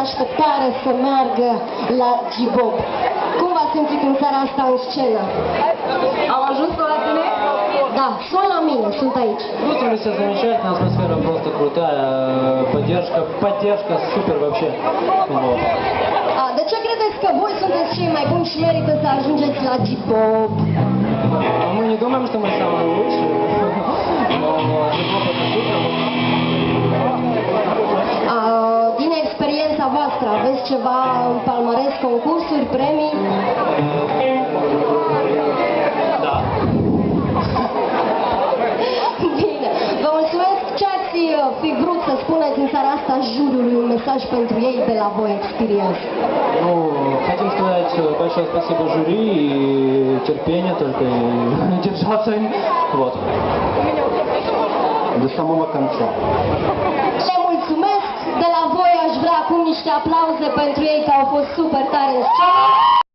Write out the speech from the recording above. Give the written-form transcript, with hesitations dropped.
așteptare să meargă la G-Bob. Cum v-ați simțit în seara asta în scenă? Au ajuns la tine? Da, sunt la mine, sunt aici. Чувствовали себя замечательно, атмосфера просто крутая, поддержка супер вообще. Вот. De ce credeți că voi sunteți cei mai buni și merită să ajungeți la G-Bob? Мы не думаем, что мы самые лучшие, но G-Bob это супер. Din experiența voastră, aveți ceva în palmares, concursuri, premii? Da. Bine, vă mulțumesc. Ce ați fi vrut să spuneți în seara asta juriului, un mesaj pentru ei de la voi Experience? Ну, хотим сказать большое спасибо жюри и терпение только и держаться им. Вот. До самого конца. Le mulțumesc. De la voi aș vrea acum niște aplauze pentru ei că au fost super tare în scenă.